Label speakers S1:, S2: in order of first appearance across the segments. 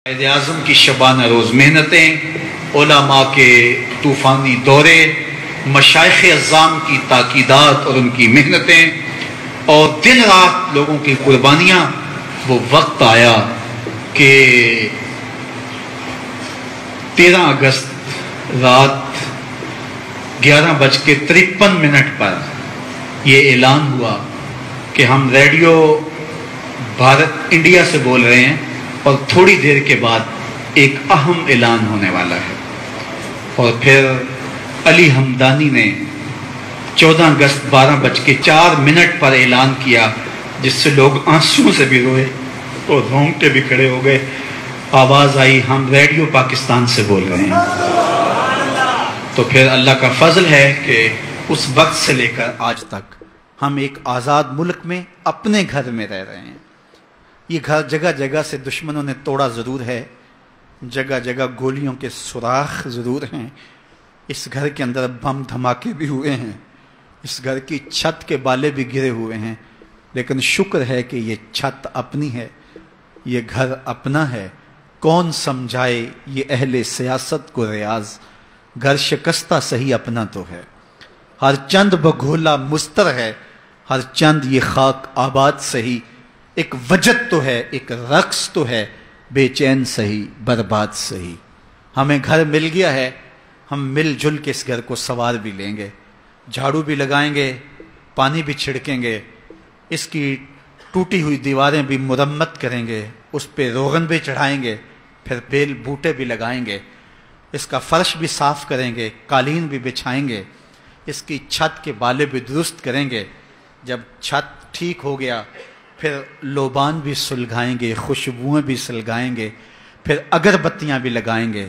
S1: قائد اعظم کی شبانہ روز محنتیں، علماء کے طوفانی دورے، مشائخ اعظام کی تاکیدات اور ان کی محنتیں اور دن رات لوگوں کی قربانیاں، وہ وقت آیا کہ 13 اگست رات 11:53 پر یہ اعلان ہوا کہ ہم ریڈیو بھارت انڈیا سے بول رہے ہیں اور تھوڑی دیر کے بعد ایک اہم اعلان ہونے والا ہے۔ اور پھر علی ہمدانی نے 14 اگست 12:04 پر اعلان کیا، جس سے لوگ آنسوؤں سے بھی روئے اور رونگٹے بھی کھڑے ہو گئے۔ آواز آئی، ہم ریڈیو پاکستان سے بول رہے ہیں۔ تو پھر اللہ کا فضل ہے کہ اس وقت سے لے کر آج تک ہم ایک آزاد ملک میں اپنے گھر میں رہ رہے ہیں۔ یہ گھر جگہ جگہ سے دشمنوں نے توڑا ضرور ہے، جگہ جگہ گولیوں کے سوراخ ضرور ہیں، اس گھر کے اندر بم دھماکے بھی ہوئے ہیں، اس گھر کی چھت کے بالے بھی گرے ہوئے ہیں، لیکن شکر ہے کہ یہ چھت اپنی ہے، یہ گھر اپنا ہے۔ کون سمجھائے یہ اہل سیاست کو ریاض، گھر شکستہ سہی اپنا تو ہے۔ ہر چند بگھولا مستر ہے، ہر چند یہ خاک آباد سہی، ایک وجد تو ہے، ایک رقص تو ہے، بے چین سہی برباد سہی۔ ہمیں گھر مل گیا ہے، ہم مل جل کے اس گھر کو سنوار بھی لیں گے، جھاڑو بھی لگائیں گے، پانی بھی چھڑکیں گے، اس کی ٹوٹی ہوئی دیواریں بھی مرمت کریں گے، اس پہ روغن بھی چڑھائیں گے، پھر بیل بوٹے بھی لگائیں گے، اس کا فرش بھی صاف کریں گے، قالین بھی بچھائیں گے، اس کی چھت کے بالے بھی درست کریں گے۔ جب چھت ٹھیک ہو گیا پھر لوبان بھی سلگائیں گے، خوشبوئیں بھی سلگائیں گے، پھر اگربتیاں بھی لگائیں گے،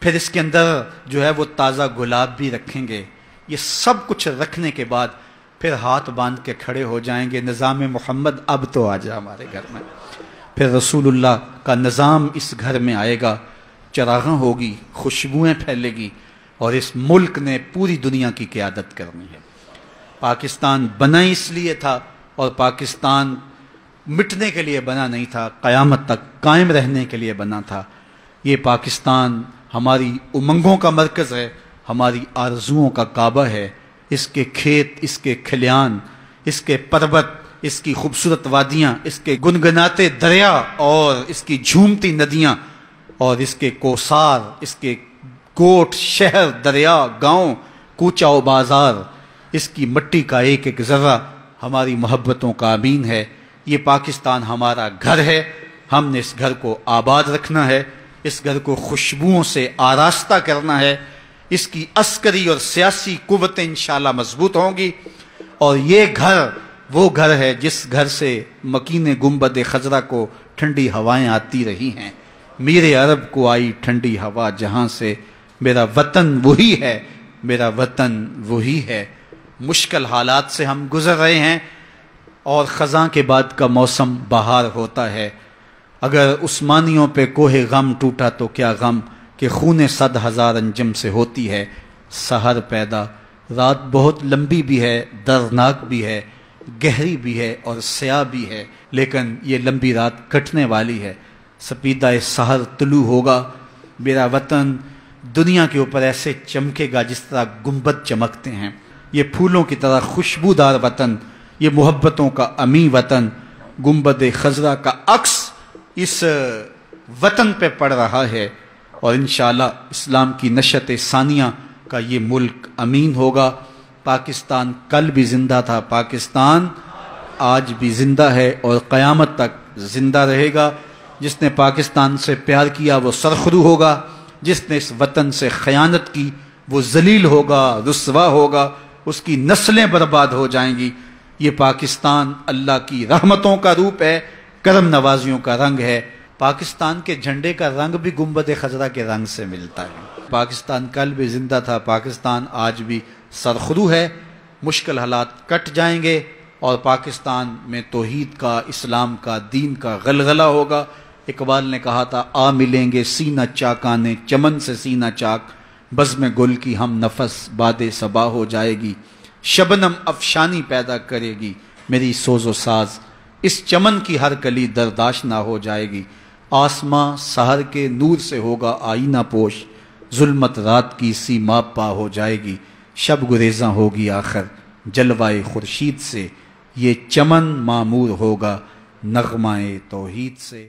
S1: پھر اس کے اندر جو ہے وہ تازہ گلاب بھی رکھیں گے۔ یہ سب کچھ رکھنے کے بعد پھر ہاتھ باندھ کے کھڑے ہو جائیں گے، نظام محمد اب تو آ جا ہمارے گھر میں۔ پھر رسول اللہ کا نظام اس گھر میں آئے گا، چراغاں ہوگی، خوشبوئیں پھیلے گی، اور اس ملک نے پوری دنیا کی قیادت کرنی ہے۔ پاکستان بنا اس لیے تھا، اور پاکستان مٹنے کے لیے بنا نہیں تھا، قیامت تک قائم رہنے کے لیے بنا تھا۔ یہ پاکستان ہماری امنگوں کا مرکز ہے، ہماری آرزوؤں کا کعبہ ہے۔ اس کے کھیت، اس کے کھلیان، اس کے پربت، اس کی خوبصورت وادیاں، اس کے گنگناتے دریا اور اس کی جھومتی ندیاں، اور اس کے کوثار، اس کے کوٹ، شہر، دریا، گاؤں، کوچہ و بازار، اس کی مٹی کا ایک ایک ذرہ ہماری محبتوں کا امین ہے۔ یہ پاکستان ہمارا گھر ہے، ہم نے اس گھر کو آباد رکھنا ہے، اس گھر کو خوشبوؤں سے آراستہ کرنا ہے، اس کی عسکری اور سیاسی قوتیں انشاءاللہ مضبوط ہوں گی۔ اور یہ گھر وہ گھر ہے جس گھر سے مکین گنبد خضرا کو ٹھنڈی ہوائیں آتی رہی ہیں۔ میرے عرب کو آئی ٹھنڈی ہوا جہاں سے، میرا وطن وہی ہے، میرا وطن وہی ہے۔ مشکل حالات سے ہم گزر رہے ہیں، اور خزاں کے بعد کا موسم بہار ہوتا ہے۔ اگر عثمانیوں پہ کوہ غم ٹوٹا تو کیا غم کہ خون 100,000 انجم سے ہوتی ہے سحر پیدا۔ رات بہت لمبی بھی ہے، دردناک بھی ہے، گہری بھی ہے اور سیاہ بھی ہے، لیکن یہ لمبی رات کٹنے والی ہے، سپیدہ سحر طلوع ہوگا۔ میرا وطن دنیا کے اوپر ایسے چمکے گا جس طرح گنبد چمکتے ہیں۔ یہ پھولوں کی طرح خوشبودار وطن، یہ محبتوں کا امی وطن، گنبد خضرا کا عکس اس وطن پہ پڑ رہا ہے، اور انشاءاللہ اسلام کی نشت ثانیہ کا یہ ملک امین ہوگا۔ پاکستان کل بھی زندہ تھا، پاکستان آج بھی زندہ ہے اور قیامت تک زندہ رہے گا۔ جس نے پاکستان سے پیار کیا وہ سرخرو ہوگا، جس نے اس وطن سے خیانت کی وہ ذلیل ہوگا، رسوا ہوگا، اس کی نسلیں برباد ہو جائیں گی۔ یہ پاکستان اللہ کی رحمتوں کا روپ ہے، کرم نوازیوں کا رنگ ہے۔ پاکستان کے جھنڈے کا رنگ بھی گنبد خضرا کے رنگ سے ملتا ہے۔ پاکستان کل بھی زندہ تھا، پاکستان آج بھی سرخرو ہے۔ مشکل حالات کٹ جائیں گے اور پاکستان میں توحید کا، اسلام کا، دین کا غلغلہ ہوگا۔ اقبال نے کہا تھا، آ ملیں گے سینہ چاکانے چمن سے سینہ چاک، بزم گل کی ہم نفس باد صبا ہو جائے گی، شبنم افشانی پیدا کرے گی میری سوز و ساز، اس چمن کی ہر کلی درداش نہ ہو جائے گی،
S2: آسماں سحر کے نور سے ہوگا آئینہ پوش، ظلمت رات کی سیما پا ہو جائے گی، شب گریزاں ہوگی آخر جلوائے خورشید سے، یہ چمن معمور ہوگا نغمہ توحید سے۔